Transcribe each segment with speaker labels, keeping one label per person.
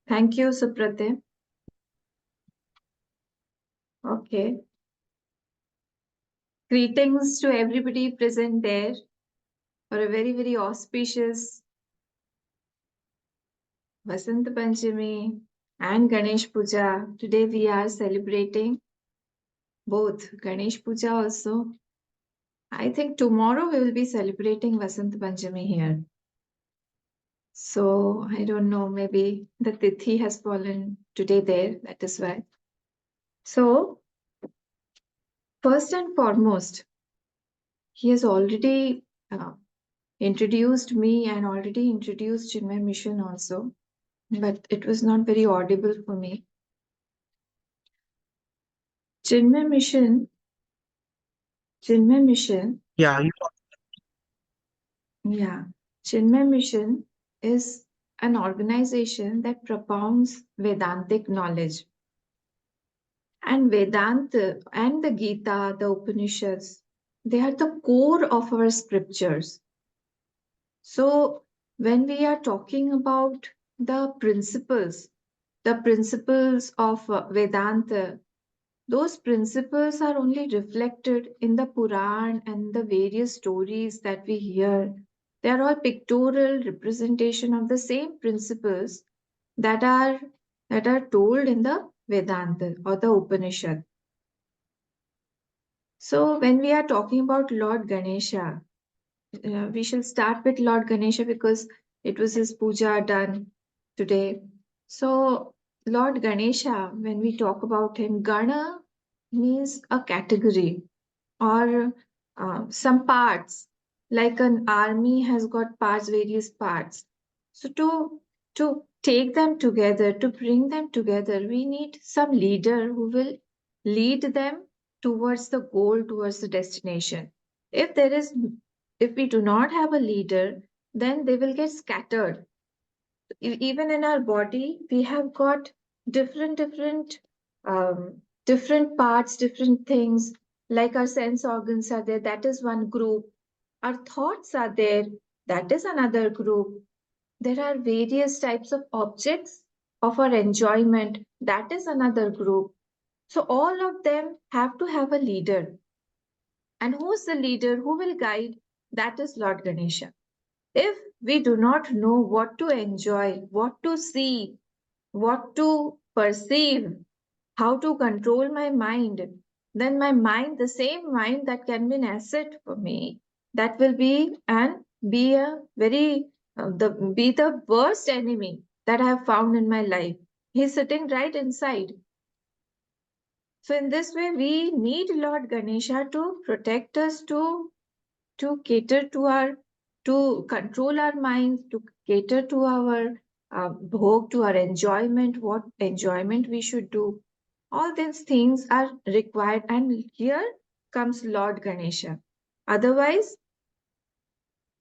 Speaker 1: Thank you, Suprate. Okay. Greetings to everybody present there for a very, very auspicious Vasant Panchami and Ganesh Puja. Today we are celebrating both Ganesh Puja also. I think tomorrow we will be celebrating Vasant Panchami here. So I don't know, maybe the Tithi has fallen today there, that is why. So, first and foremost, he has already introduced me and already introduced Chinmay Mission also, but it was not very audible for me. Chinmay Mission,
Speaker 2: Yeah,
Speaker 1: yeah, Chinmay Mission is an organization that propounds Vedantic knowledge. And Vedanta and the Gita, the Upanishads, they are the core of our scriptures. So when we are talking about the principles of Vedanta, those principles are only reflected in the Puran and the various stories that we hear. They are all pictorial representation of the same principles that are told in the Vedanta or the Upanishad. So when we are talking about Lord Ganesha, we shall start with Lord Ganesha because it was his puja done today. So, Lord Ganesha, when we talk about him, Gana means a category or some parts, like an army has got parts, various parts. So, to take them together, to bring them together, we need some leader who will lead them towards the goal, towards the destination. If there is if we do not have a leader, then they will get scattered. Even in our body, we have got different different parts, different things. Like our sense organs are there, that is one group. Our thoughts are there, that is another group. There are various types of objects of our enjoyment, that is another group. So all of them have to have a leader. And who's the leader? Who will guide? That is Lord Ganesha. If we do not know what to enjoy, what to see, what to perceive, how to control my mind, then my mind, the same mind that can be an asset for me, that will be a very be the worst enemy that I have found in my life. He's sitting right inside. So in this way, we need Lord Ganesha to protect us, to cater to our to control our minds, to cater to our bhog, to our enjoyment, what enjoyment we should do. All these things are required, and here comes Lord Ganesha. Otherwise,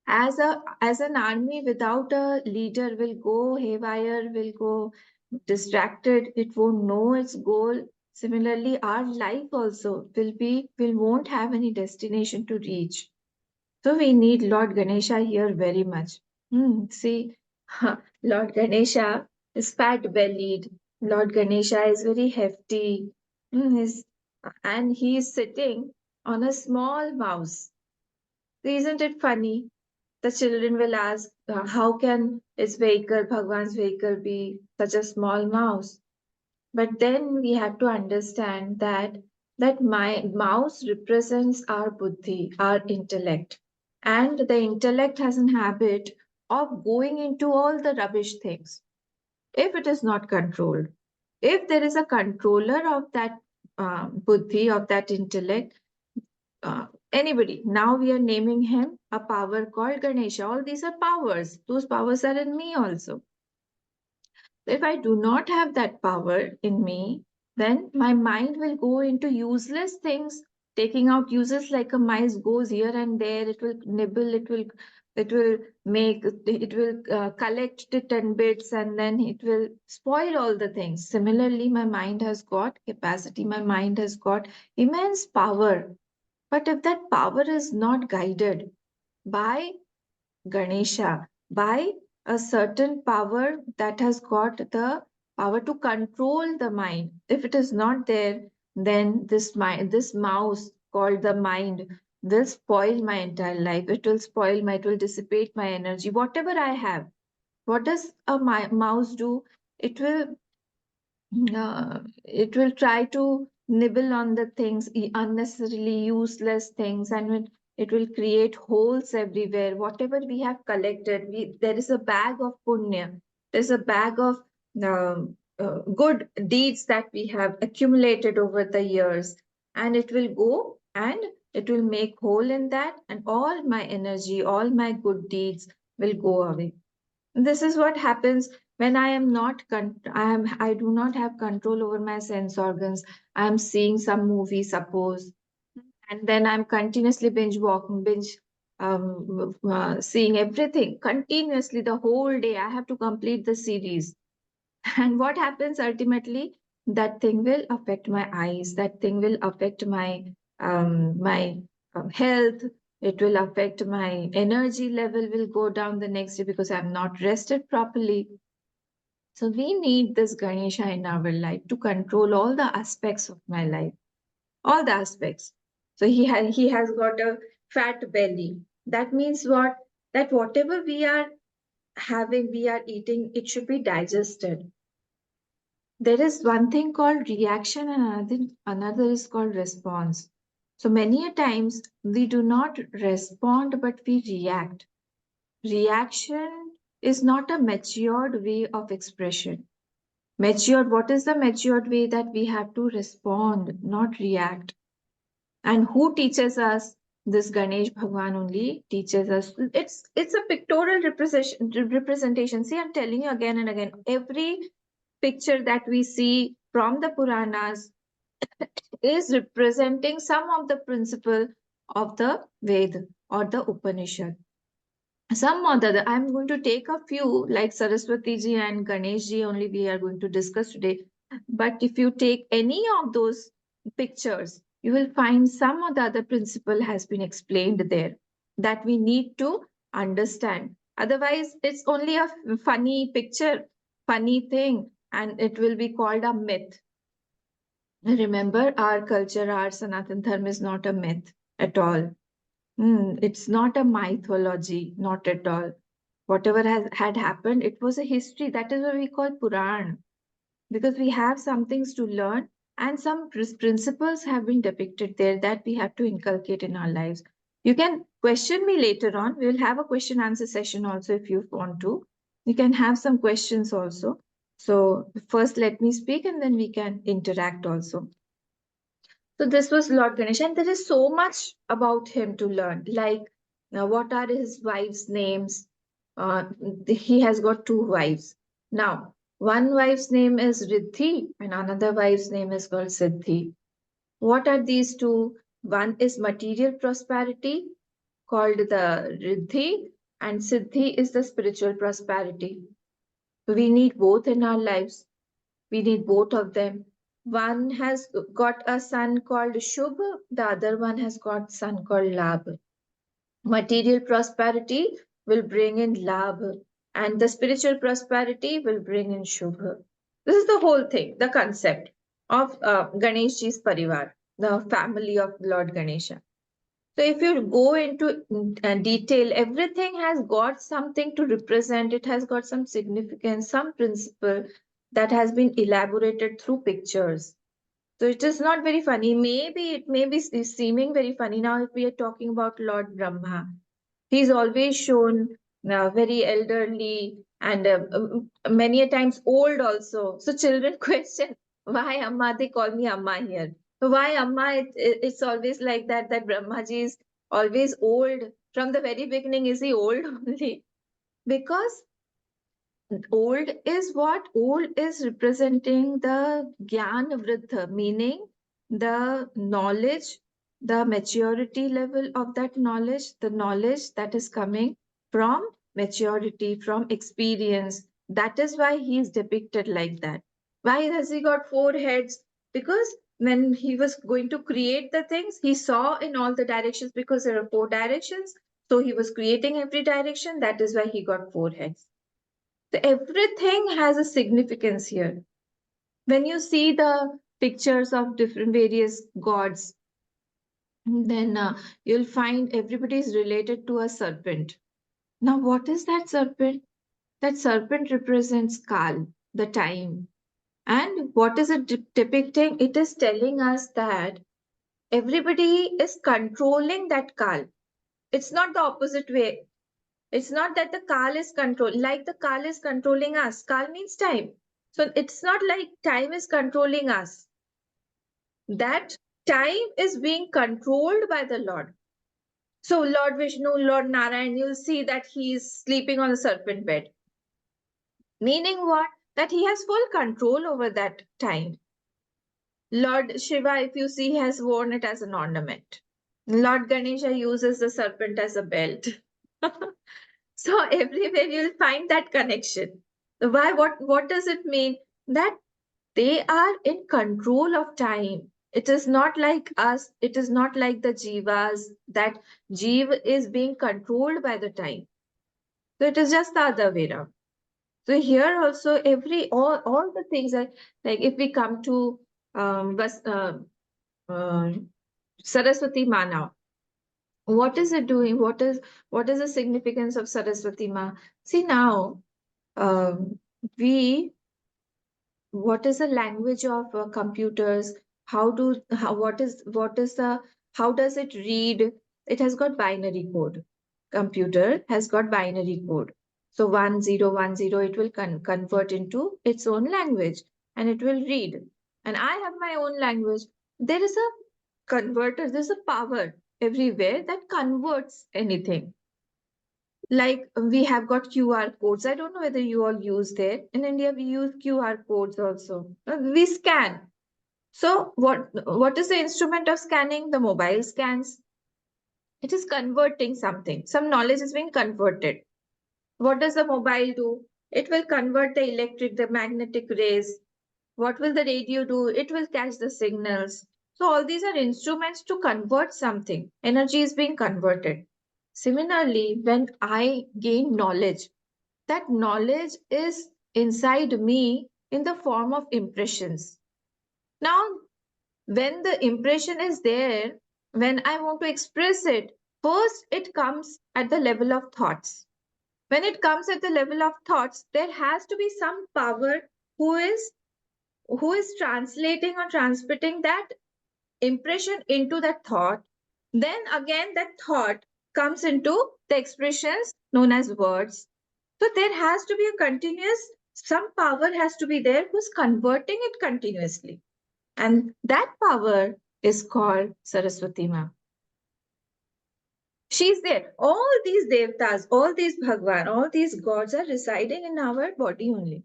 Speaker 1: as an army without a leader will go haywire, will go distracted, it won't know its goal. Similarly, our life also will won't have any destination to reach. So we need Lord Ganesha here very much. See, Lord Ganesha is fat bellied. Lord Ganesha is very hefty. And he is sitting on a small mouse. Isn't it funny? The children will ask, how can his vehicle, Bhagwan's vehicle, be such a small mouse? But then we have to understand that my mouse represents our buddhi, our intellect. And the intellect has an habit of going into all the rubbish things if it is not controlled. If there is a controller of that buddhi, of that intellect, anybody, now we are naming him a power called Ganesha. All these are powers. Those powers are in me also. If I do not have that power in me, then my mind will go into useless things, taking out uses like a mice goes here and there. It will nibble, it will make, it will collect the 10 bits and then it will spoil all the things. Similarly, my mind has got capacity, my mind has got immense power. But if that power is not guided by Ganesha, by a certain power that has got the power to control the mind, if it is not there, then this mind, this mouse called the mind, will spoil my entire life. It will spoil my, it will dissipate my energy. Whatever I have, what does a mouse do? It will it will try to nibble on the things, unnecessarily useless things, and it will create holes everywhere. Whatever we have collected, there is a bag of punya, there's a bag of good deeds that we have accumulated over the years, and it will go and it will make hole in that, and all my energy, all my good deeds will go away. This is what happens when I am not I do not have control over my sense organs. I am seeing some movie, suppose, and then I'm continuously binge walking, binge seeing everything continuously the whole day. I have to complete the series. And what happens ultimately? That thing will affect my eyes. That thing will affect my health. It will affect my energy level. Will go down the next day because I'm not rested properly. So we need this Ganesha in our life to control all the aspects of my life, all the aspects. So he has got a fat belly. That means what? That whatever we are having, we are eating, it should be digested. There is one thing called reaction and another is called response. So many a times we do not respond but we react. Reaction is not a matured way of expression. Matured, what is the matured way? That we have to respond, not react. And who teaches us? This Ganesh Bhagwan only teaches us. It's a pictorial representation. See, I'm telling you again and again, every picture that we see from the Puranas is representing some of the principle of the Ved or the Upanishad. Some other, I'm going to take a few like Saraswati ji and Ganesh ji only we are going to discuss today. But if you take any of those pictures, you will find some of the other principle has been explained there that we need to understand. Otherwise, it's only a funny picture, funny thing, and it will be called a myth. Remember, our culture, our Sanatan Dharma is not a myth at all. It's not a mythology, not at all. Whatever had happened, it was a history. That is what we call Puran, because we have some things to learn and some principles have been depicted there that we have to inculcate in our lives. You can question me later on. We will have a question answer session also if you want to. You can have some questions also. So, first, let me speak and then we can interact also. So this was Lord Ganesh, and there is so much about him to learn. Like, what are his wives' names? He has got two wives. Now, one wife's name is Riddhi, and another wife's name is called Siddhi. What are these two? One is material prosperity, called the Riddhi, and Siddhi is the spiritual prosperity. We need both in our lives. We need both of them. One has got a son called Shubh, the other one has got son called Labh. Material prosperity will bring in Labh, and the spiritual prosperity will bring in Shubh. This is the whole thing, the concept of Ganesh Ji's Parivar, the family of Lord Ganesha. So if you go into detail, everything has got something to represent. It has got some significance, some principle that has been elaborated through pictures. So it is not very funny. Maybe it may be seeming very funny now if we are talking about Lord Brahma. He's always shown very elderly and many a times old also. So children question, why Amma? They call me Amma here. So why Amma? It's always like that, that Brahmaji is always old. From the very beginning, is he old only? Because old is what? Old is representing the Gyan Vritha, meaning the knowledge, the maturity level of that knowledge, the knowledge that is coming from maturity, from experience. That is why he is depicted like that. Why has he got four heads? Because when he was going to create the things, he saw in all the directions because there are four directions. So he was creating every direction. That is why he got four heads. So everything has a significance here. When you see the pictures of different various gods, then you'll find everybody is related to a serpent. Now, what is that serpent? That serpent represents Kal, the time. And what is it depicting? It is telling us that everybody is controlling that Kal. It's not the opposite way. It's not that the Kal is control, like the Kal is controlling us. Kal means time. So it's not like time is controlling us. That time is being controlled by the Lord. So Lord Vishnu, Lord Narayan, you'll see that he is sleeping on a serpent bed. Meaning what? That he has full control over that time. Lord Shiva, if you see, has worn it as an ornament. Lord Ganesha uses the serpent as a belt. So everywhere you'll find that connection. Why? What does it mean? That they are in control of time. It is not like us. It is not like the jivas, that jiva is being controlled by the time. So it is just the other way around. So here also all the things are like, if we come to uh, Saraswati Ma now, what is it doing? What is the significance of Saraswati Ma? See now, um, we what is the language of computers? How does it read? It has got binary code. Computer has got binary code. So 1010, it will convert into its own language and it will read. And I have my own language. There is a converter, there's a power everywhere that converts anything. Like we have got QR codes. I don't know whether you all use that. In India, we use QR codes also. We scan. So what is the instrument of scanning? The mobile scans. It is converting something. Some knowledge is being converted. What does the mobile do? It will convert the the magnetic rays. What will the radio do? It will catch the signals. So all these are instruments to convert something. Energy is being converted. Similarly, when I gain knowledge, that knowledge is inside me in the form of impressions. Now, when the impression is there, when I want to express it, first it comes at the level of thoughts. When it comes at the level of thoughts, there has to be some power who is translating or transmitting that impression into that thought. Then again, that thought comes into the expressions known as words. So there has to be a continuous, some power has to be there who's converting it continuously. And that power is called Saraswati Ma. She's there. All these devtas, all these Bhagwan, all these gods are residing in our body only.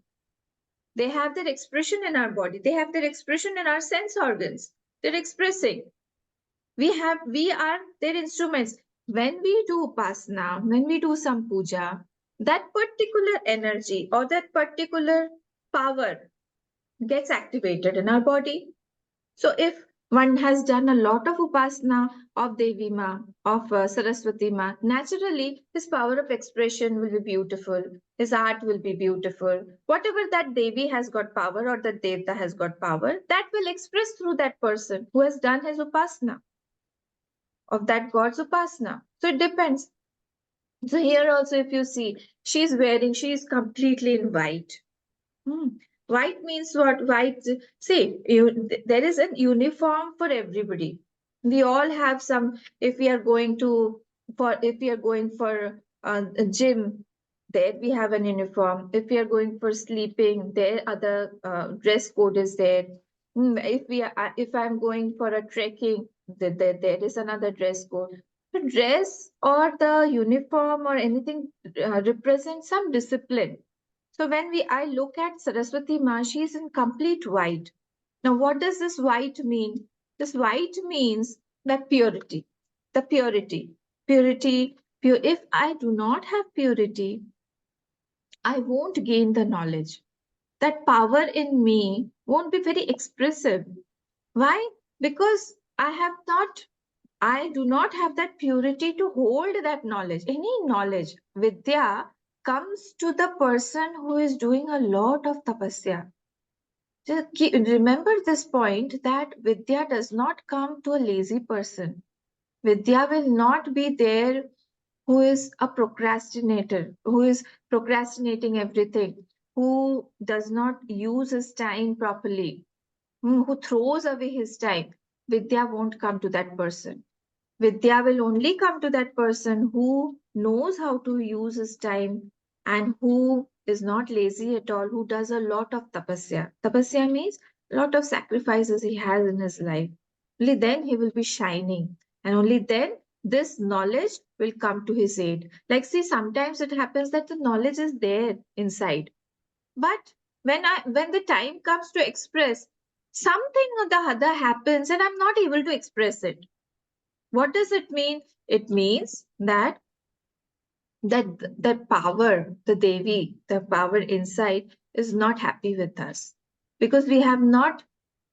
Speaker 1: They have their expression in our body. They have their expression in our sense organs. They're expressing. We are their instruments. When we do upasana, when we do some puja, that particular energy or that particular power gets activated in our body. So if one has done a lot of upasana of Devi Ma, of Saraswati Ma, naturally his power of expression will be beautiful. His art will be beautiful. Whatever that Devi has got power or that Devta has got power, that will express through that person who has done his upasana, of that god's upasana. So it depends. So here also, if you see, she is completely in white. Hmm. White means what? White, see, there is an uniform for everybody. We all have some, if we are going for a gym, there we have an uniform. If we are going for sleeping, there other dress code is there. If I'm going for a trekking, there is another dress code. The dress or the uniform or anything represents some discipline. So when I look at Saraswati Ma, she is in complete white. Now, what does this white mean? This white means that purity, the purity. If I do not have purity, I won't gain the knowledge. That power in me won't be very expressive. Why? Because I do not have that purity to hold that knowledge. Any knowledge, Vidya, comes to the person who is doing a lot of tapasya. Remember this point that Vidya does not come to a lazy person. Vidya will not be there who is a procrastinator, who is procrastinating everything, who does not use his time properly, who throws away his time. Vidya won't come to that person. Vidya will only come to that person who knows how to use his time and who is not lazy at all, who does a lot of tapasya. Tapasya means a lot of sacrifices he has in his life. Only then he will be shining. And only then this knowledge will come to his aid. Like, see, sometimes it happens that the knowledge is there inside. But when the time comes to express, something or the other happens and I'm not able to express it. What does it mean? It means that that power, the Devi, the power inside is not happy with us because we have not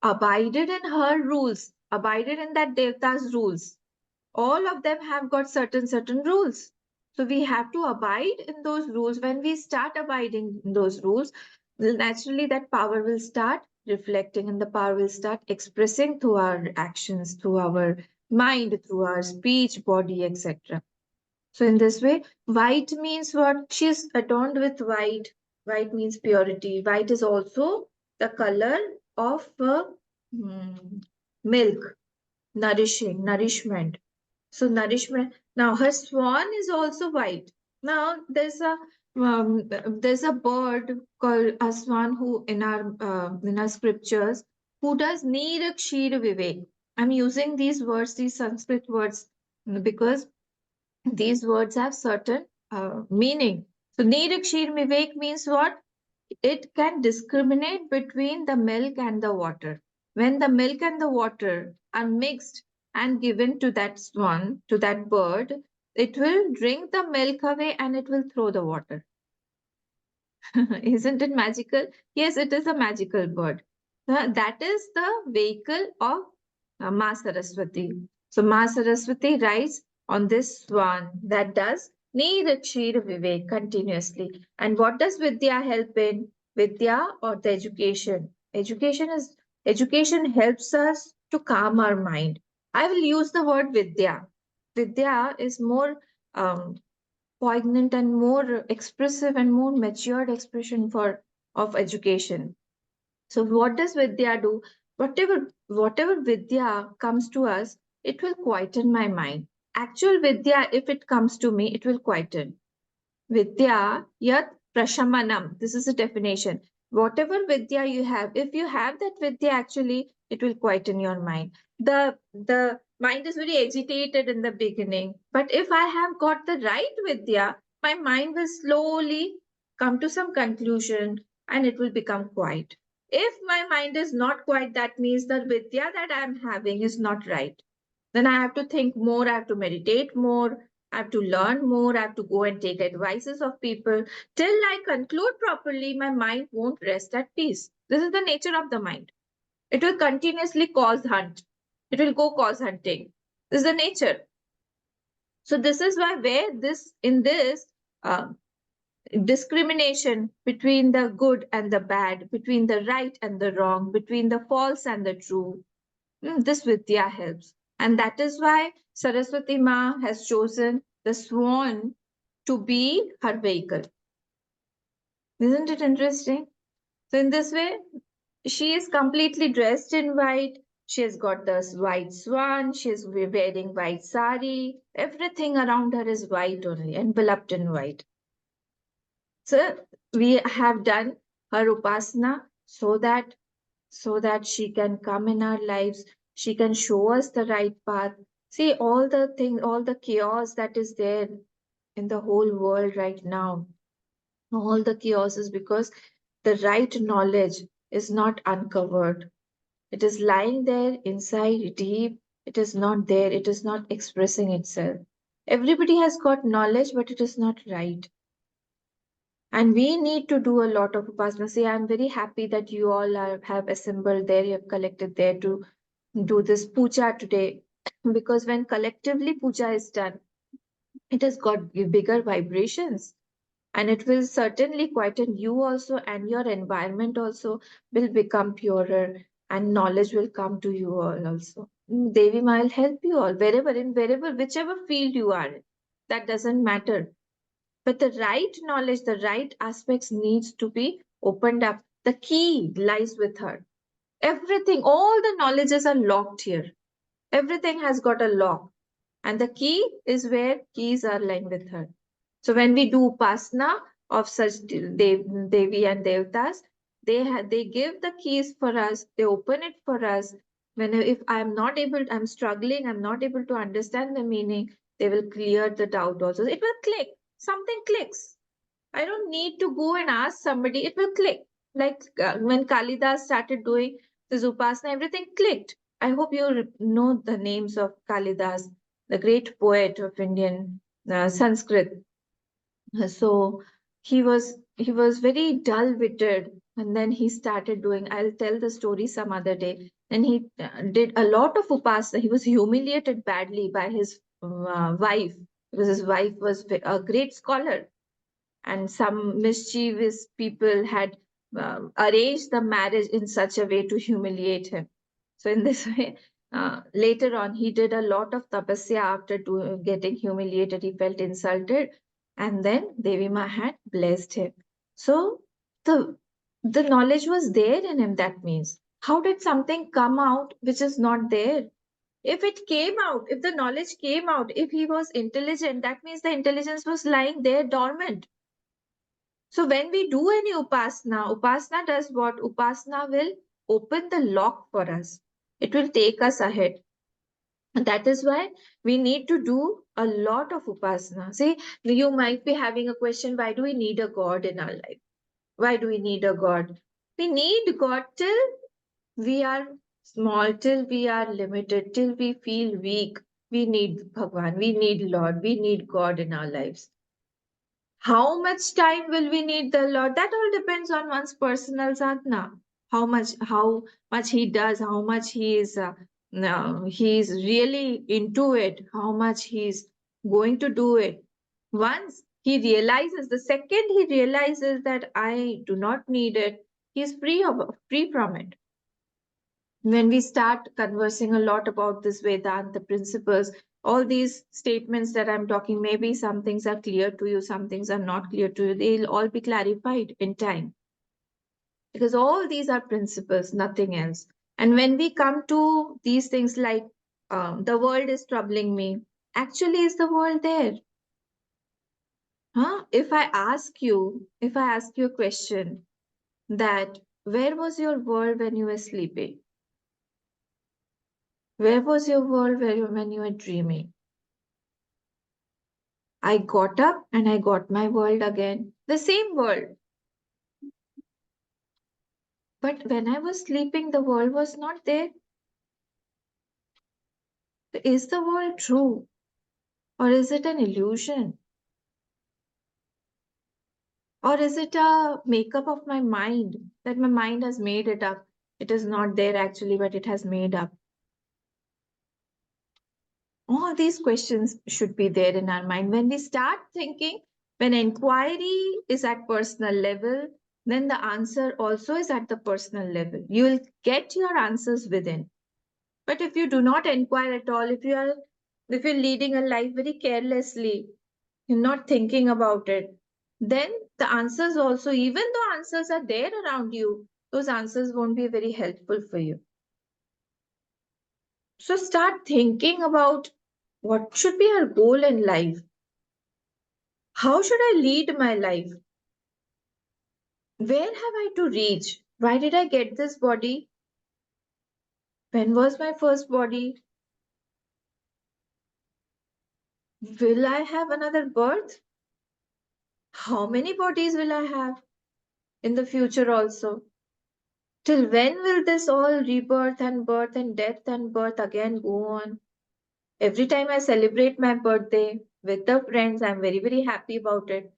Speaker 1: abided in her rules, abided in that Devta's rules. All of them have got certain rules. So we have to abide in those rules. When we start abiding in those rules, naturally that power will start reflecting and the power will start expressing through our actions, through our mind, through our speech, body, etc. So in this way, white means what? She is adorned with white. White means purity. White is also the color of milk, nourishment. So nourishment. Now her swan is also white. Now there's a bird called a swan who in our scriptures who does Nirakshir Vivek. I'm using these words, these Sanskrit words, because these words have certain meaning. So Nirakshir Vivek means what? It can discriminate between the milk and the water. When the milk and the water are mixed and given to that swan, to that bird, it will drink the milk away and it will throw the water. Isn't it magical? Yes, it is a magical bird. That is the vehicle of Ma Saraswati. So Ma Saraswati rides on this swan that does Neerakshir Vivek continuously. And what does Vidya help in? Vidya or the education? Education helps us to calm our mind. I will use the word Vidya. Vidya is more poignant and more expressive and more matured expression for of education. So what does Vidya do? Whatever Vidya comes to us, it will quieten my mind. Actual Vidya, if it comes to me, it will quieten. Vidya yat prashamanam. This is a definition. Whatever Vidya you have, if you have that Vidya, actually, it will quieten your mind. The mind is very agitated in the beginning, but if I have got the right Vidya, my mind will slowly come to some conclusion and it will become quiet. If my mind is not quiet, that means the Vidya that I am having is not right. Then I have to think more, I have to meditate more, I have to learn more, I have to go and take advices of people. Till I conclude properly, my mind won't rest at peace. This is the nature of the mind. It will continuously cause hunt. It will go cause hunting. This is the nature. So this is why where this in this uh, discrimination between the good and the bad, between the right and the wrong, between the false and the true, this Vidya helps. And that is why Saraswati Ma has chosen the swan to be her vehicle. Isn't it interesting? So, in this way, she is completely dressed in white. She has got this white swan. She is wearing white sari. Everything around her is white only, enveloped in white. So, we have done her upasana so that she can come in our lives, she can show us the right path. See, all the chaos that is there in the whole world right now, all the chaos is because the right knowledge is not uncovered. It is lying there inside deep. It is not there. It is not expressing itself. Everybody has got knowledge, but it is not right. And we need to do a lot of upasana. See, I'm very happy that you all have assembled there, you have collected there to do this puja today, because when collectively puja is done, it has got bigger vibrations, and it will certainly quieten you also, and your environment also will become purer, and knowledge will come to you all also. Devi Ma will help you all wherever, whichever field you are in. That doesn't matter. But the right knowledge, the right aspects needs to be opened up. The key lies with her. Everything, all the knowledges are locked here. Everything has got a lock. And the key is where keys are lying with her. So when we do upasana of such Devi and Devtas, they give the keys for us, they open it for us. When if I'm not able, I'm struggling, I'm not able to understand the meaning, they will clear the doubt also. It will click. Something clicks. I don't need to go and ask somebody, it will click. Like when Kalidas started doing this upasana, everything clicked. I hope you know the names of Kalidas, the great poet of Indian Sanskrit. So he was very dull-witted, and then he started doing. I'll tell the story some other day. And he did a lot of upasana. He was humiliated badly by his wife, because his wife was a great scholar, and some mischievous people had arranged the marriage in such a way to humiliate him. So in this way, later on, he did a lot of tapasya after getting humiliated. He felt insulted, and then Devi Ma had blessed him. So the the knowledge was there in him. That means, how did something come out which is not there? If it came out, if the knowledge came out, if he was intelligent, that means the intelligence was lying there dormant. So when we do any upasana does what? Upasana will open the lock for us. It will take us ahead. And that is why we need to do a lot of upasana. See, you might be having a question, why do we need a God in our life? Why do we need a God? We need God till we are small, till we are limited, till we feel weak. We need Bhagwan, we need Lord, we need God in our lives. How much time will we need the Lord? That all depends on one's personal sadhana. How much he does, how much he's really into it, how much he's going to do it. Once he realizes, the second he realizes that I do not need it, he's free from it. When we start conversing a lot about this Vedanta principles, all these statements that I'm talking, maybe some things are clear to you, some things are not clear to you. They'll all be clarified in time. Because all these are principles, nothing else. And when we come to these things like the world is troubling me, actually, is the world there? Huh? If I ask you a question that where was your world when you were sleeping? Where was your world when you were dreaming? I got up and I got my world again. The same world. But when I was sleeping, the world was not there. Is the world true? Or is it an illusion? Or is it a makeup of my mind that my mind has made it up? It is not there actually, but it has made up. All these questions should be there in our mind. When we start thinking, when inquiry is at personal level, then the answer also is at the personal level. You will get your answers within. But if you do not inquire at all, if you're leading a life very carelessly, you're not thinking about it, then the answers also, even though answers are there around you, those answers won't be very helpful for you. So start thinking about what should be our goal in life. How should I lead my life? Where have I to reach? Why did I get this body? When was my first body? Will I have another birth? How many bodies will I have in the future also? Till when will this all rebirth and birth and death and birth again go on? Every time I celebrate my birthday with the friends, I'm very, very happy about it.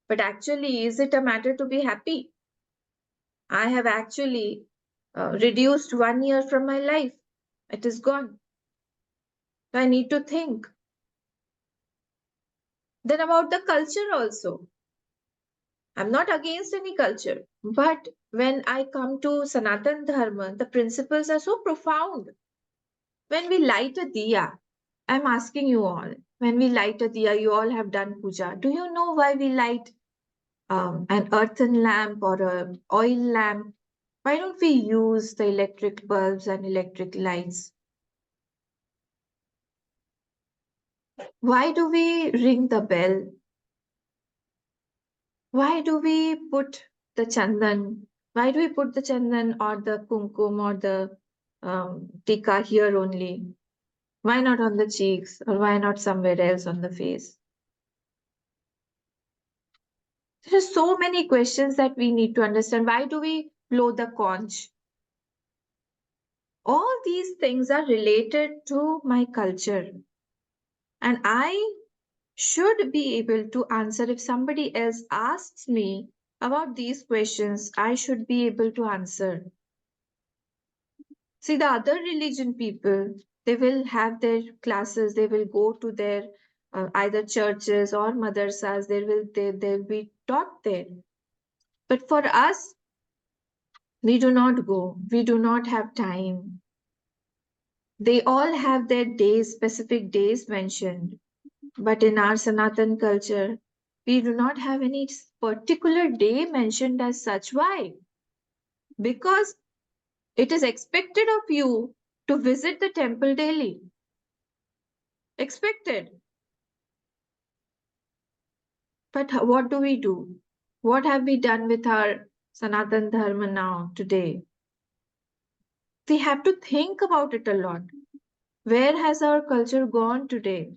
Speaker 1: But actually, is it a matter to be happy? I have actually reduced 1 year from my life. It is gone. So I need to think. Then about the culture also. I'm not against any culture, but when I come to Sanatan Dharma, the principles are so profound. When we light a diya, I'm asking you all, when we light a diya, you all have done puja. Do you know why we light an earthen lamp or a oil lamp? Why don't we use the electric bulbs and electric lights? Why do we ring the bell? Why do we put the chandan? Why do we put the chandan or the kumkum or the tika here only? Why not on the cheeks or why not somewhere else on the face? There are so many questions that we need to understand. Why do we blow the conch? All these things are related to my culture. And I should be able to answer. If somebody else asks me about these questions, I should be able to answer. See, the other religion people, they will have their classes, they will go to their either churches or madrasas, they'll be taught there. But for us, we do not go, we do not have time. They all have their days, specific days mentioned. But in our Sanatan culture, we do not have any particular day mentioned as such. Why? Because it is expected of you to visit the temple daily. Expected. But what do we do? What have we done with our Sanatan Dharma now, today? We have to think about it a lot. Where has our culture gone today?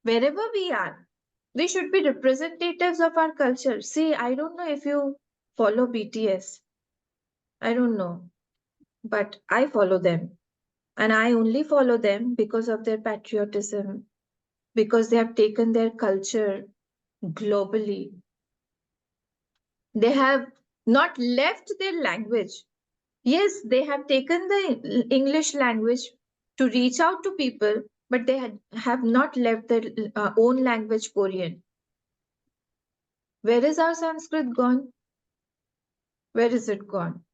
Speaker 1: Wherever we are, we should be representatives of our culture. See, I don't know if you follow BTS. I don't know, but I follow them. And I only follow them because of their patriotism, because they have taken their culture globally. They have not left their language. Yes, they have taken the English language to reach out to people, but they have not left their own language, Korean. Where is our Sanskrit gone? Where is it gone?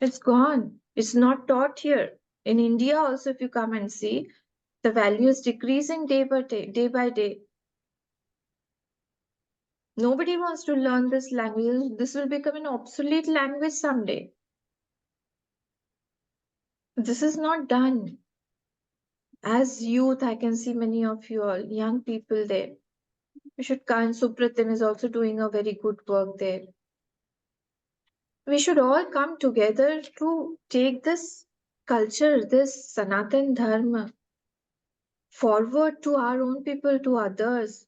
Speaker 1: It's gone. It's not taught here. In India, also, if you come and see, the value is decreasing day by day, day by day. Nobody wants to learn this language. This will become an obsolete language someday. This is not done. As youth, I can see many of you all, young people there. We should come. Supratim is also doing a very good work there. We should all come together to take this culture, this Sanatan Dharma, forward to our own people, to others.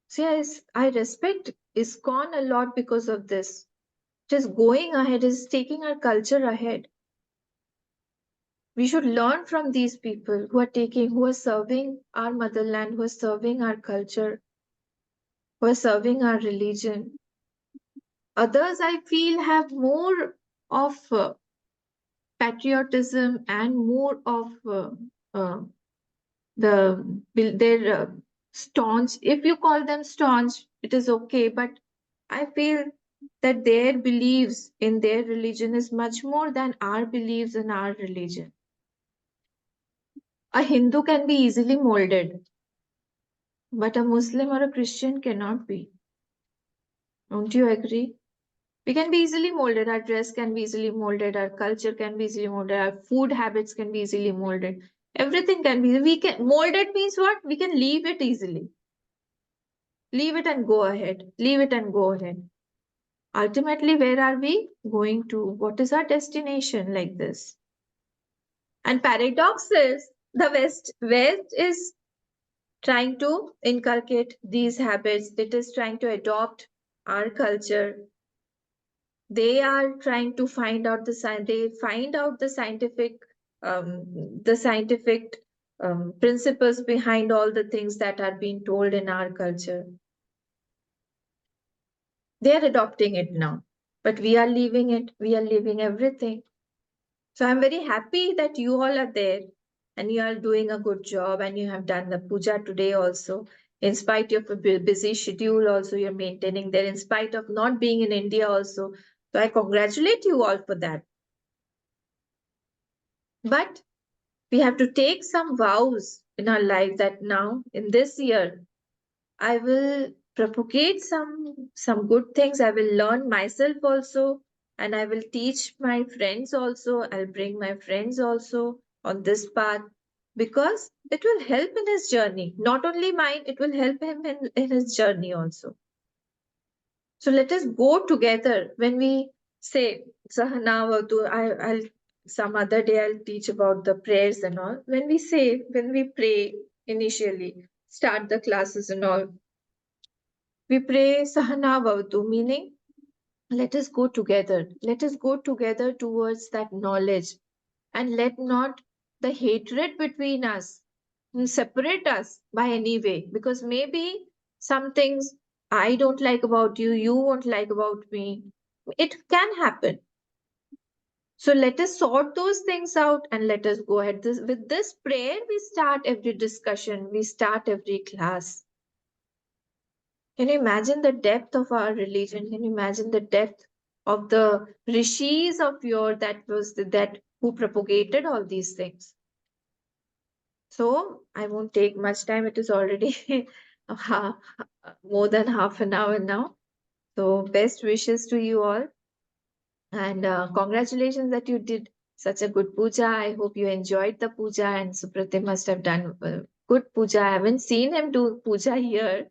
Speaker 1: See, I respect ISKCON a lot because of this. It is going ahead, it is taking our culture ahead. We should learn from these people who are serving our motherland, who are serving our culture, who are serving our religion. Others, I feel, have more of patriotism and more of uh, their staunch. If you call them staunch, it is okay. But I feel that their beliefs in their religion is much more than our beliefs in our religion. A Hindu can be easily molded, but a Muslim or a Christian cannot be. Don't you agree? We can be easily molded. Our dress can be easily molded. Our culture can be easily molded. Our food habits can be easily molded. Everything can be. We can molded means what? We can leave it easily. Leave it and go ahead. Leave it and go ahead. Ultimately, where are we going to? What is our destination like this? And paradox is the West is trying to inculcate these habits. It is trying to adopt our culture. They are trying to find out the science. They find out the scientific principles behind all the things that are being told in our culture. They are adopting it now, but we are leaving it. We are leaving everything. So I'm very happy that you all are there and you are doing a good job and you have done the puja today also. In spite of a busy schedule, also you're maintaining there, in spite of not being in India also. So I congratulate you all for that. But we have to take some vows in our life that now in this year I will propagate some good things. I will learn myself also, and I will teach my friends also. I'll bring my friends also on this path because it will help in his journey. Not only mine, it will help him in his journey also. So let us go together when we say Sahanavatu. I'll some other day I'll teach about the prayers and all. When we pray initially, start the classes and all, we pray Sahanavavatu, meaning let us go together. Let us go together towards that knowledge and let not the hatred between us separate us by any way. Because maybe some things I don't like about you, you won't like about me. It can happen. So let us sort those things out and let us go ahead. With this prayer, we start every discussion, we start every class. Can you imagine the depth of our religion? Can you imagine the depth of the rishis of your that who propagated all these things? So I won't take much time. It is already more than half an hour now. So best wishes to you all. And congratulations that you did such a good puja. I hope you enjoyed the puja and Supratim must have done good puja. I haven't seen him do puja here,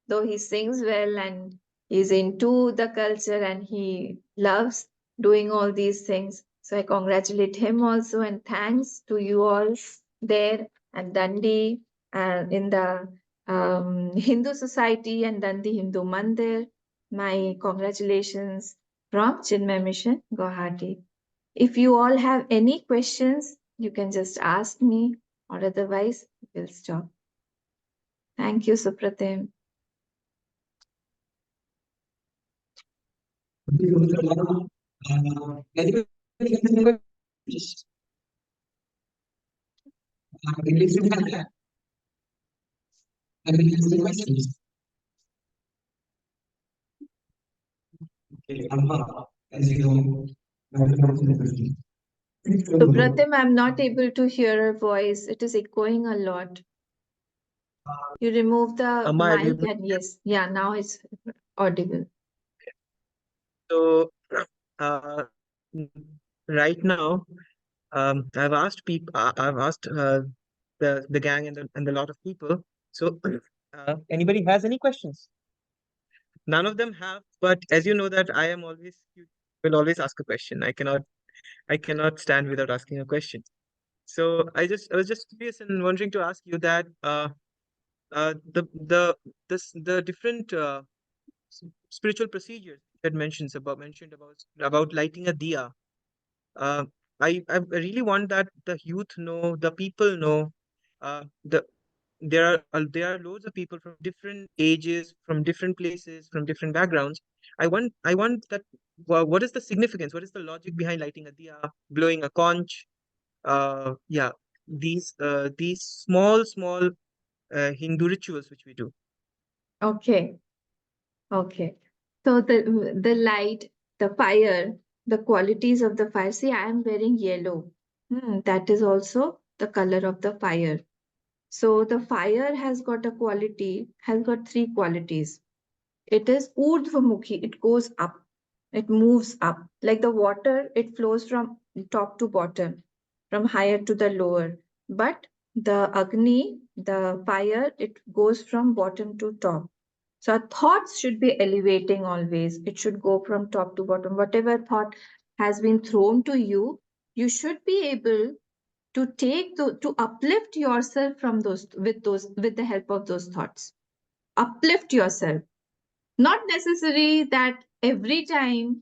Speaker 1: though he sings well and he's into the culture and he loves doing all these things. So I congratulate him also and thanks to you all there and Dundee in the Hindu Society and Dundee Hindu Mandir. My congratulations from Chinmay Mission, Guwahati. If you all have any questions, you can just ask me, or otherwise, we'll stop. Thank you, Supratim. Supratim, I'm not able to hear her voice. It is echoing a lot. You remove the
Speaker 2: Am I
Speaker 1: mic
Speaker 2: audible?
Speaker 1: and yes, yeah, now it's audible.
Speaker 2: So, uh, right now, I've asked people, I've asked the gang and the lot of people. So, anybody has any questions? None of them have, but as you know that I am always will always ask a question. I cannot stand without asking a question. So I was just curious and wondering to ask you that the the different spiritual procedures that mentioned about lighting a diya. Uh, I really want that the youth know, the people know. The there are loads of people from different ages, from different places, from different backgrounds. I want that. What is the significance? What is the logic behind lighting a diya, blowing a conch? Yeah, these small Hindu rituals which we do.
Speaker 1: Okay, okay. So the light, the fire, the qualities of the fire. See, I am wearing yellow. That is also the color of the fire. So the fire has got a quality, has got three qualities. It is urdhvamukhi, it goes up, it moves up. Like the water, it flows from top to bottom, from higher to the lower. But the Agni, the fire, it goes from bottom to top. So our thoughts should be elevating always. It should go from top to bottom. Whatever thought has been thrown to you, you should be able to to uplift yourself from those with the help of those thoughts. Uplift yourself. Not necessary that every time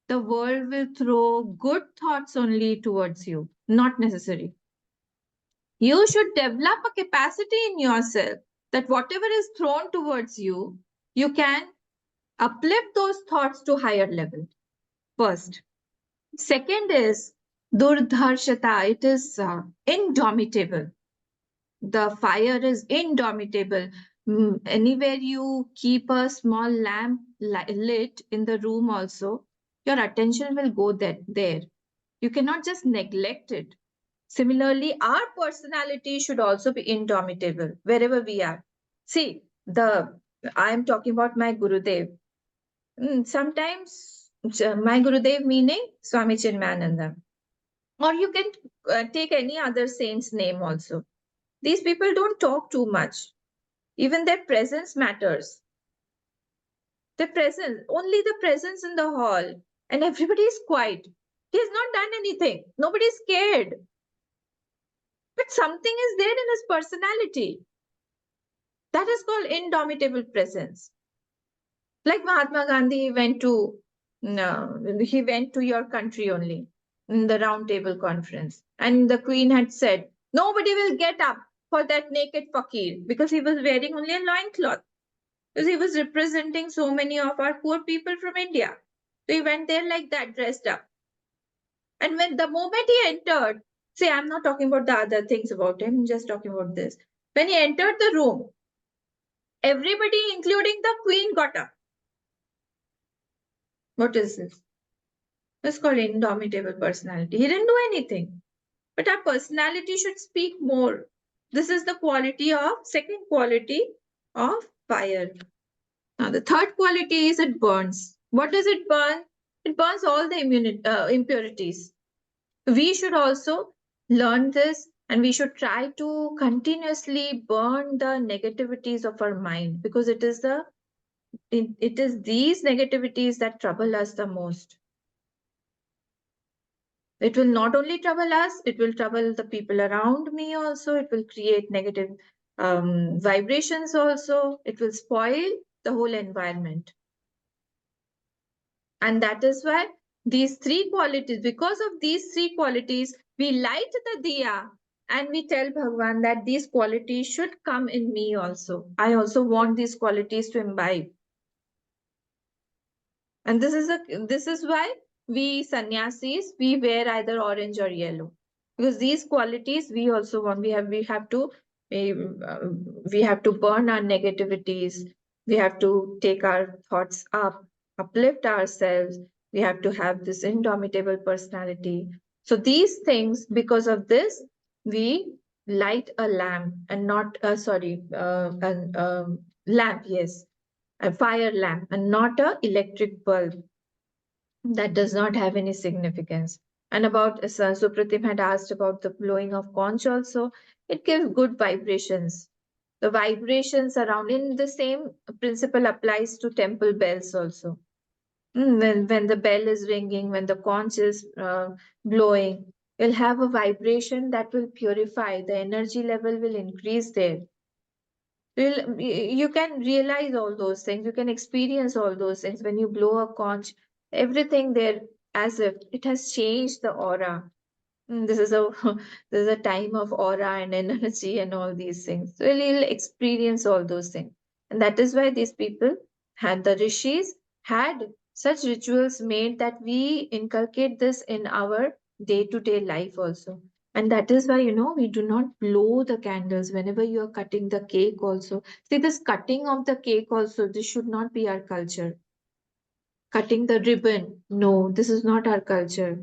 Speaker 1: the world will throw good thoughts only towards you. Not necessary. You should develop a capacity in yourself that whatever is thrown towards you, you can uplift those thoughts to higher level. First. Second is Durdharshata, it is indomitable. The fire is indomitable. Anywhere you keep a small lamp lit in the room also, your attention will go there. You cannot just neglect it. Similarly, our personality should also be indomitable wherever we are. See, I am talking about my Gurudev. Sometimes my Gurudev meaning Swami Chinmayananda. Or you can take any other saint's name also. These people don't talk too much. Even their presence matters. The presence, only the presence in the hall, and everybody is quiet. He has not done anything. Nobody is scared. But something is there in his personality. That is called indomitable presence. Like Mahatma Gandhi went to, no, he went to your country only in the round table conference. And the queen had said, nobody will get up for that naked fakir because he was wearing only a loincloth. Because he was representing so many of our poor people from India. So he went there like that, dressed up. And when the moment he entered, see, I'm not talking about the other things about him, I'm just talking about this. When he entered the room, everybody, including the queen, got up. What is this? It's called indomitable personality. He didn't do anything. But our personality should speak more. This is the second quality of fire. Now, the third quality is it burns. What does it burn? It burns all the impurities. We should also learn this and we should try to continuously burn the negativities of our mind because it is these negativities that trouble us the most. It will not only trouble us, it will trouble the people around me also. It will create negative vibrations also. It will spoil the whole environment. And that is why these three qualities, because of these three qualities, we light the diya and we tell Bhagwan that these qualities should come in me also. I also want these qualities to imbibe. And this is why we sannyasis, we wear either orange or yellow. Because these qualities we also want. We have to burn our negativities. We have to take our thoughts up, uplift ourselves. We have to have this indomitable personality. So these things, because of this, we light a lamp and not lamp, yes, a fire lamp and not a electric bulb. That does not have any significance. And about Supratim had asked about the blowing of conch also. It gives good vibrations. The vibrations around in the same principle applies to temple bells also. When the bell is ringing, when the conch is blowing, you'll have a vibration that will purify. The energy level will increase there. You can realize all those things. You can experience all those things when you blow a conch. Everything there, as if it has changed the aura. This is a this is a time of aura and energy and all these things. So you'll experience all those things, and that is why these people had the rishis had such rituals made that we inculcate this in our day-to-day life also. And that is why, we do not blow the candles whenever you are cutting the cake also. See, this cutting of the cake also, this should not be our culture. Cutting the ribbon, no, this is not our culture.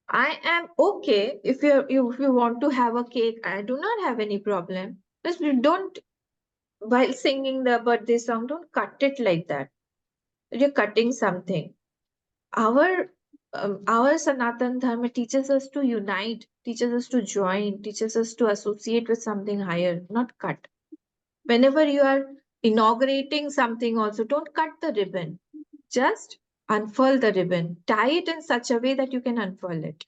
Speaker 1: I am okay if you want to have a cake. I do not have any problem. Just don't, while singing the birthday song, don't cut it like that. You're cutting something. Our Sanatan Dharma teaches us to unite, teaches us to join, teaches us to associate with something higher, not cut. Whenever you are inaugurating something, also don't cut the ribbon. Just unfurl the ribbon. Tie it in such a way that you can unfurl it.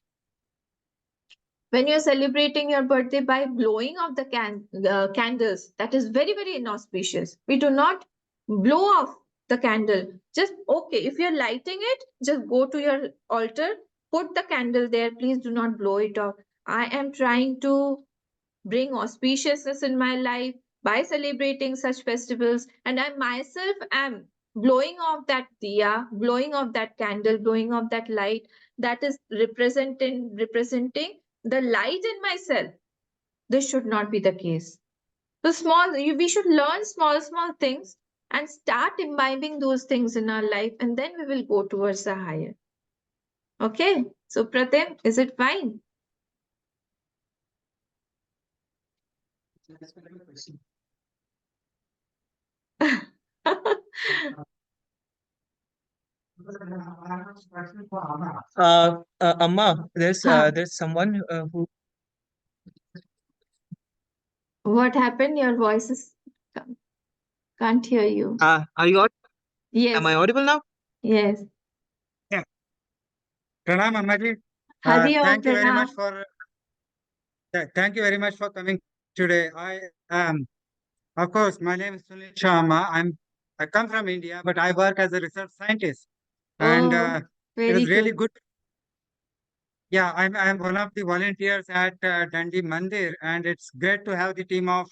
Speaker 1: When you're celebrating your birthday by blowing off the candles, that is very, very inauspicious. We do not blow off the candle. Just, okay, if you're lighting it, just go to your altar, put the candle there. Please do not blow it off. I am trying to bring auspiciousness in my life by celebrating such festivals, and I myself am blowing off that diya, blowing off that candle, blowing off that light, that is representing the light in myself. This should not be the case. So we should learn small things and start imbibing those things in our life, and then we will go towards the higher. Okay, so Pratim, is it fine?
Speaker 2: Amma,
Speaker 1: Huh.
Speaker 2: there's someone who
Speaker 1: What happened? Your voice is can't hear you.
Speaker 2: are you am I
Speaker 1: Yes,
Speaker 2: audible now?
Speaker 1: yes.
Speaker 3: Yeah. Pranam Ammaji.
Speaker 1: Hari Om
Speaker 3: Thank you very much
Speaker 1: Pranam.
Speaker 3: for thank you very much for coming today. I am, of course, my name is Sunil Sharma. I come from India, but I work as a research scientist, and
Speaker 1: Oh,
Speaker 3: it
Speaker 1: very
Speaker 3: was really
Speaker 1: good.
Speaker 3: good. Yeah, I'm one of the volunteers at Dundee Mandir, and it's great to have the team of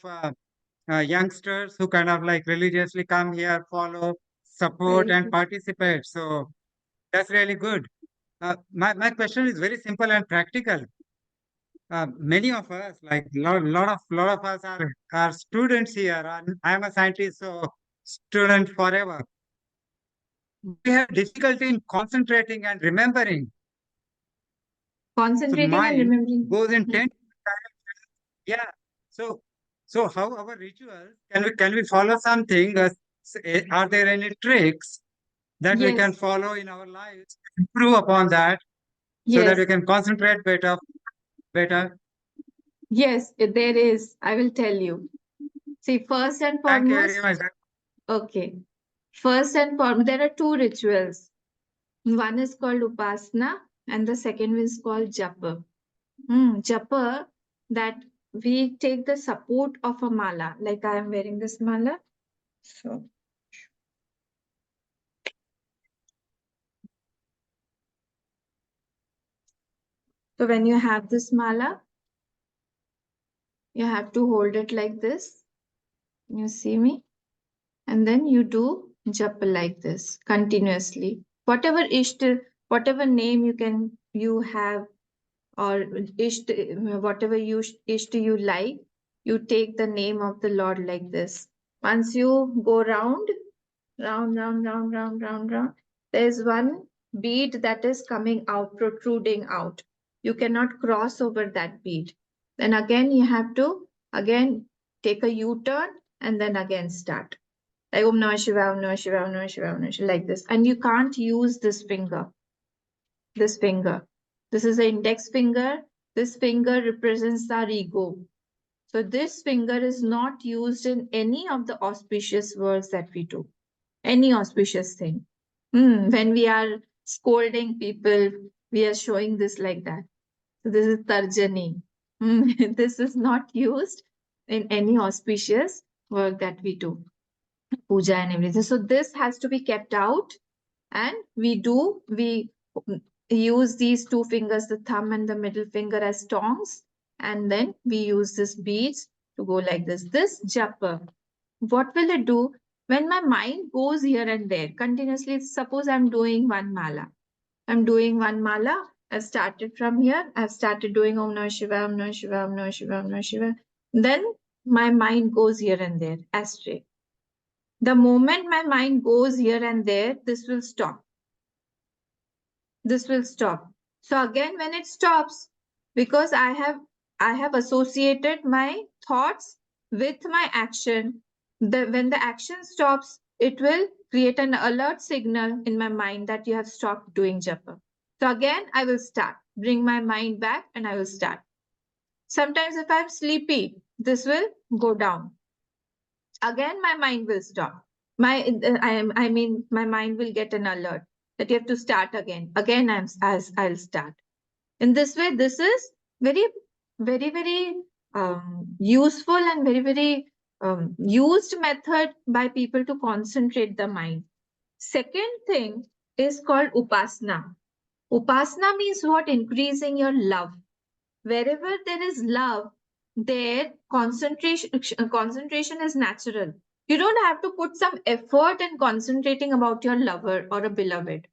Speaker 3: youngsters who kind of like religiously come here, follow, support,
Speaker 1: Very
Speaker 3: and
Speaker 1: good.
Speaker 3: participate. So that's really good. My question is very simple and practical. Many of us, like lot of us are students here. And I'm a scientist, so student forever. We have difficulty in concentrating and remembering. So
Speaker 1: Concentrating and
Speaker 3: mind
Speaker 1: remembering.
Speaker 3: goes in
Speaker 1: Hmm.
Speaker 3: 10 directions. Yeah. So so how our rituals can we follow something? Are there any tricks that we can
Speaker 1: Yes,
Speaker 3: follow in our lives, improve upon that, so that we
Speaker 1: yes,
Speaker 3: can concentrate better?
Speaker 1: yes, there is. I will tell you. See, first and
Speaker 3: Thank you very
Speaker 1: foremost,
Speaker 3: much.
Speaker 1: okay. First and foremost, there are two rituals. One is called Upasana, and the second is called Japa. Japa, that we take the support of a mala, like I am wearing this mala. So, so when you have this mala, you have to hold it like this. You see me? And then you do japa like this continuously. Whatever ishta, whatever name you have, or ishta, whatever ishta you like, you take the name of the Lord like this. Once you go round, round, there's one bead that is coming out, protruding out. You cannot cross over that bead. Then again you have to again take a U-turn and then again start. Like Om Namah Shivaya, Om Namah Shivaya, Om Namah Shivaya, Om Namah Shivaya, like this. And you can't use this finger, this finger. This is the index finger. This finger represents our ego. So this finger is not used in any of the auspicious works that we do, any auspicious thing. When we are scolding people, we are showing this like that. So this is tarjani. This is not used in any auspicious work that we do, puja and everything. So this has to be kept out, and we use these two fingers, the thumb and the middle finger, as tongs, and then we use this beads to go like this. This japa, what will it do when my mind goes here and there continuously? Suppose I'm doing one mala. I'm doing one mala. I've started from here. I've started doing Om Namah Shivaya, Om Namah Shivaya, Om Namah Shivaya, Om Namah Shivaya. Then my mind goes here and there astray. The moment my mind goes here and there, this will stop. This will stop. So again, when it stops, because I have associated my thoughts with my action, when the action stops, it will create an alert signal in my mind that you have stopped doing japa. So again, I will start, bring my mind back, and I will start. Sometimes if I'm sleepy, this will go down. Again, my mind will stop. I mean, my mind will get an alert that you have to start again. Again, I'll start. In this way, this is very useful and very used method by people to concentrate the mind. Second thing is called upasana. Upasana means what? Increasing your love. Wherever there is love, there concentration is natural. You don't have to put some effort in concentrating about your lover or a beloved,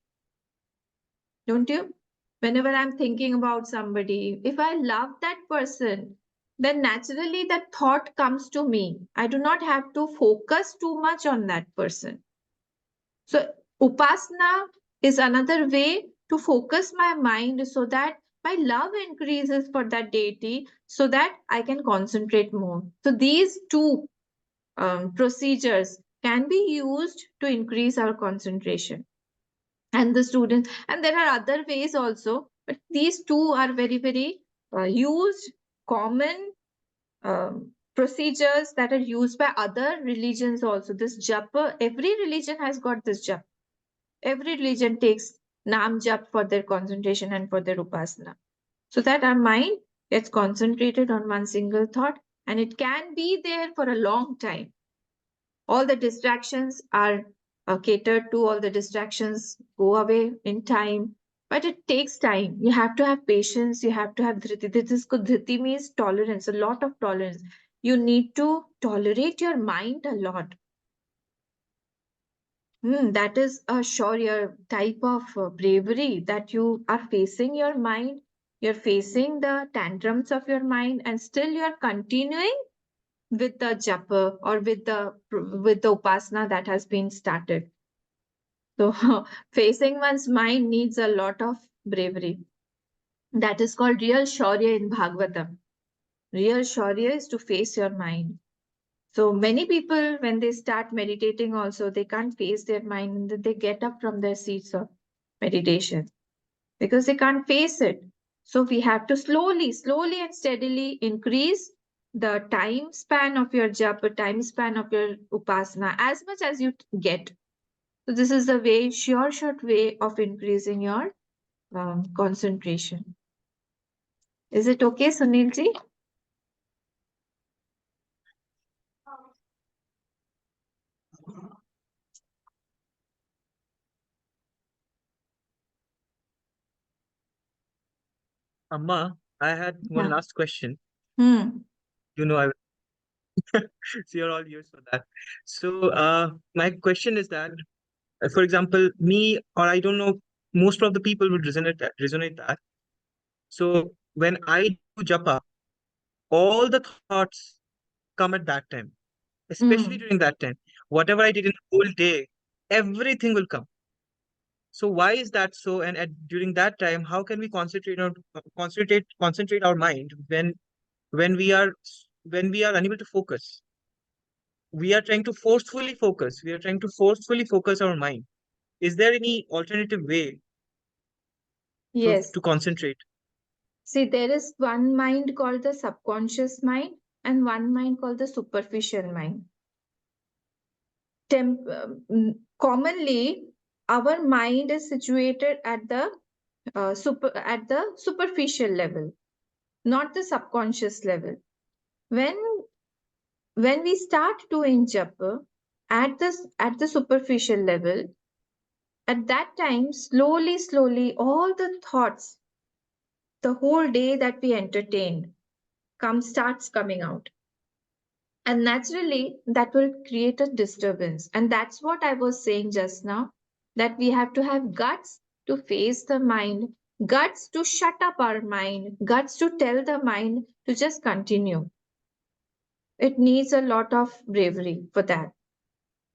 Speaker 1: don't you? Whenever I'm thinking about somebody, if I love that person, then naturally that thought comes to me. I do not have to focus too much on that person. So, upasana is another way to focus my mind so that my love increases for that deity so that I can concentrate more. So, these two procedures can be used to increase our concentration. And the students, and there are other ways also, but these two are very, very used, common procedures that are used by other religions also. This japa, every religion has got this japa. Every religion takes Nam Jap for their concentration and for their upasana. So that our mind gets concentrated on one single thought and it can be there for a long time. All the distractions are catered to, all the distractions go away in time. But it takes time. You have to have patience, you have to have dhriti. Dhriti means tolerance, a lot of tolerance. You need to tolerate your mind a lot. That is a sure type of bravery that you are facing your mind, you're facing the tantrums of your mind, and still you're continuing with the japa or with the upasana that has been started. So facing one's mind needs a lot of bravery. That is called real shaurya in Bhagavatam. Real shaurya is to face your mind. So many people, when they start meditating, also they can't face their mind and they get up from their seats of meditation because they can't face it. So we have to slowly and steadily increase the time span of your japa, time span of your upasana as much as you get. So this is the way, short way of increasing your concentration. Is it okay, Sunilji?
Speaker 2: Amma, I had one
Speaker 1: Yeah.
Speaker 2: last question.
Speaker 1: Hmm.
Speaker 2: You know, I so you're all ears for that. So, my question is that, for example, me or I don't know, most of the people would resonate that. So when I do japa, all the thoughts come at that time, especially
Speaker 1: Hmm.
Speaker 2: during that time. Whatever I did in the whole day, everything will come. So why is that so? And during that time, how can we concentrate our mind when we are when we are unable to focus? We are trying to forcefully focus. We are trying to forcefully focus our mind. Is there any alternative way
Speaker 1: Yes.
Speaker 2: to concentrate?
Speaker 1: See, there is one mind called the subconscious mind and one mind called the superficial mind. Commonly, our mind is situated at the superficial level, not the subconscious level. When when we start doing japa at the superficial level, at that time, slowly, all the thoughts, the whole day that we entertained, starts coming out. And naturally, that will create a disturbance. And that's what I was saying just now, that we have to have guts to face the mind, guts to shut up our mind, guts to tell the mind to just continue. It needs a lot of bravery for that.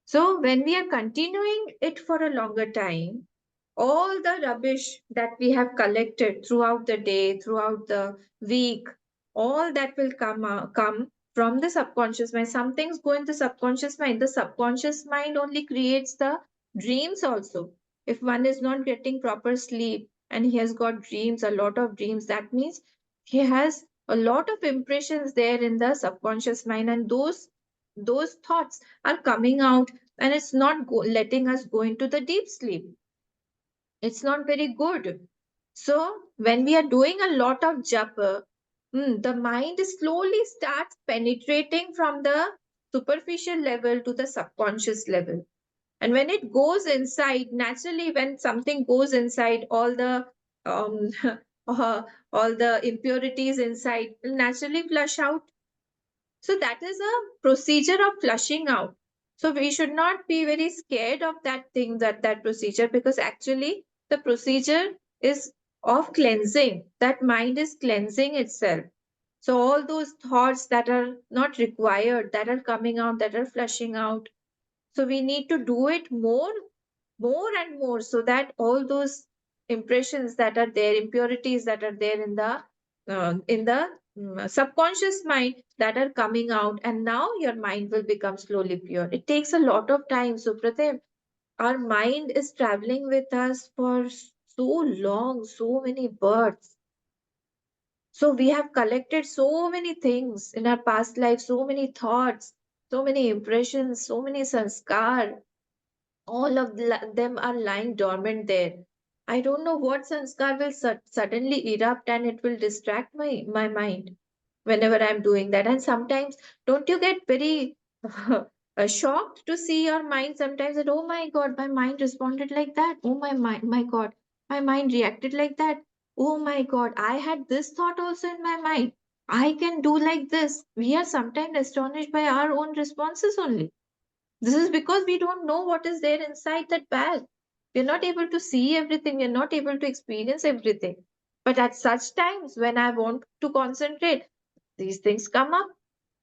Speaker 1: So, when we are continuing it for a longer time, all the rubbish that we have collected throughout the day, throughout the week, all that will come from the subconscious mind. Some things go in the subconscious mind. The subconscious mind only creates the dreams also. If one is not getting proper sleep and he has got dreams, a lot of dreams, that means he has a lot of impressions there in the subconscious mind, and those thoughts are coming out, and it's not letting us go into the deep sleep. It's not very good. So when we are doing a lot of japa, the mind slowly starts penetrating from the superficial level to the subconscious level. And when it goes inside, naturally, when something goes inside, um, uh, all the impurities inside will naturally flush out. So that is a procedure of flushing out. So we should not be very scared of that thing, that procedure, because actually the procedure is of cleansing. That mind is cleansing itself. So all those thoughts that are not required, that are coming out, that are flushing out. So we need to do it more and more, so that all those impressions that are there, impurities that are there in the subconscious mind, that are coming out, and now your mind will become slowly pure. It takes a lot of time. So Pratim, our mind is traveling with us for so long, so many births. So we have collected so many things in our past life, so many thoughts, so many impressions, so many sanskar. All of them are lying dormant there. I don't know what sanskar will suddenly erupt, and it will distract my mind whenever I'm doing that. And sometimes, don't you get very shocked to see your mind sometimes that, oh my God, my mind responded like that. Oh my God, my mind reacted like that. Oh my God, I had this thought also in my mind. I can do like this. We are sometimes astonished by our own responses only. This is because we don't know what is there inside that bag. We're not able to see everything, we're not able to experience everything. But at such times when I want to concentrate, these things come up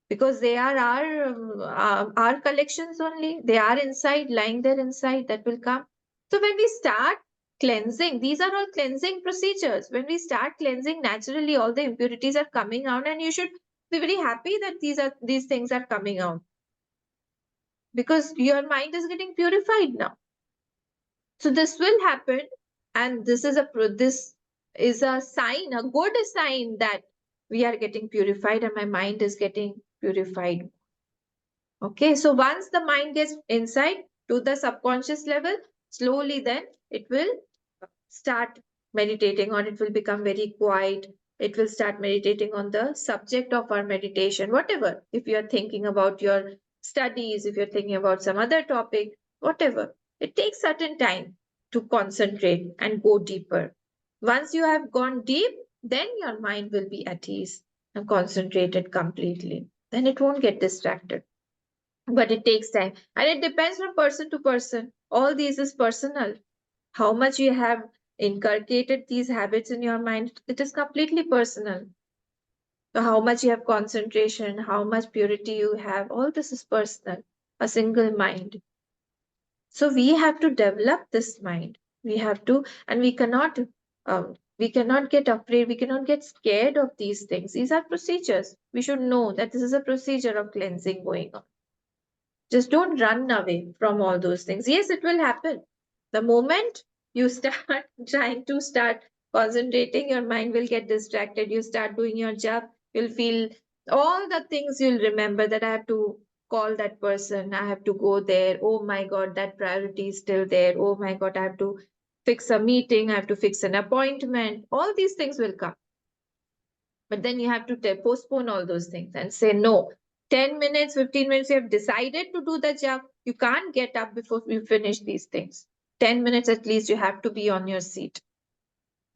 Speaker 1: because they are our collections only. They are inside, lying there inside, that will come. So when we start cleansing, these are all cleansing procedures. When we start cleansing, naturally all the impurities are coming out, and you should be very happy that these things are coming out, because your mind is getting purified now. So this will happen, and this is a sign, a good sign, that we are getting purified and my mind is getting purified. Okay, so once the mind gets inside to the subconscious level, slowly then it will start meditating, or it will become very quiet. It will start meditating on the subject of our meditation, whatever. If you are thinking about your studies, if you're thinking about some other topic, whatever, it takes certain time to concentrate and go deeper. Once you have gone deep, then your mind will be at ease and concentrated completely. Then it won't get distracted. But it takes time, and it depends from person to person. All these is personal. How much you have inculcated these habits in your mind, it is completely personal. So how much you have concentration, how much purity you have, all this is personal. A single mind. So we have to develop this mind. We have to, and we cannot get afraid. We cannot get scared of these things. These are procedures. We should know that this is a procedure of cleansing going on. Just don't run away from all those things. Yes, it will happen. The moment you start start concentrating, your mind will get distracted. You start doing your job, you'll feel all the things. You'll remember that I have to call that person, I have to go there. Oh my God, that priority is still there. Oh my God, I have to fix a meeting, I have to fix an appointment. All these things will come. But then you have to postpone all those things and say, no, 10 minutes, 15 minutes, you have decided to do the job. You can't get up before you finish these things. 10 minutes at least, you have to be on your seat.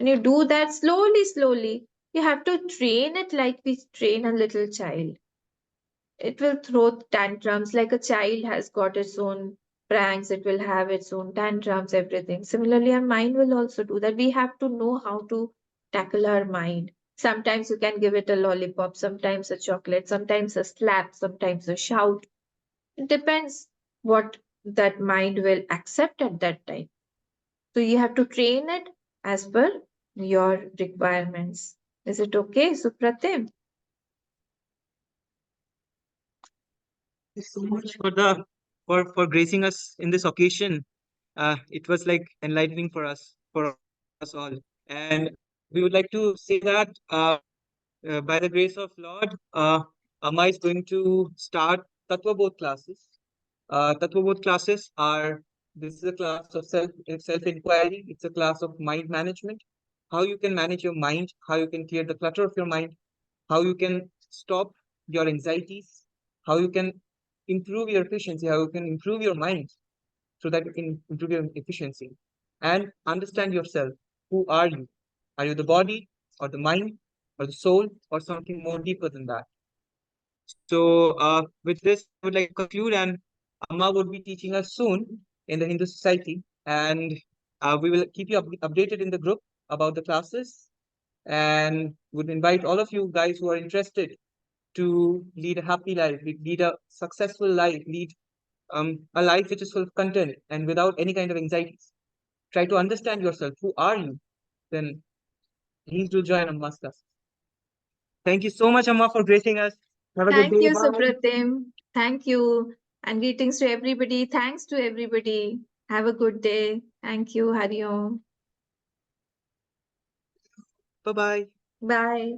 Speaker 1: And you do that slowly, slowly. You have to train it like we train a little child. It will throw tantrums like a child has got its own pranks, it will have its own tantrums, everything. Similarly, our mind will also do that. We have to know how to tackle our mind. Sometimes you can give it a lollipop, sometimes a chocolate, sometimes a slap, sometimes a shout. It depends what that mind will accept at that time. So you have to train it as per your requirements. Is it okay, Supratim?
Speaker 2: Thank you so much for the for gracing us in this occasion. It was like enlightening for us all. And we would like to say that by the grace of Lord, Amma is going to start Tattva Bodh classes. Tattva Bodh classes are, this is a class of self inquiry. It's a class of mind management. How you can manage your mind, how you can clear the clutter of your mind, how you can stop your anxieties, how you can improve your efficiency, how you can improve your mind so that you can improve your efficiency and understand yourself. Who are you? Are you the body or the mind or the soul or something more deeper than that? So, with this, I would like to conclude and Amma would be teaching us soon in the Hindu Society, and we will keep you updated in the group about the classes, and would invite all of you guys who are interested to lead a happy life, lead a successful life, lead a life which is full of content and without any kind of anxieties. Try to understand yourself. Who are you? Then please do join Amma's class. Thank you so much, Amma, for gracing us. Have a good
Speaker 1: Thank
Speaker 2: day.
Speaker 1: you,
Speaker 2: Bye.
Speaker 1: Supratim. Thank you. And greetings to everybody. Thanks to everybody. Have a good day. Thank you, Hari Om.
Speaker 2: Bye-bye.
Speaker 1: Bye.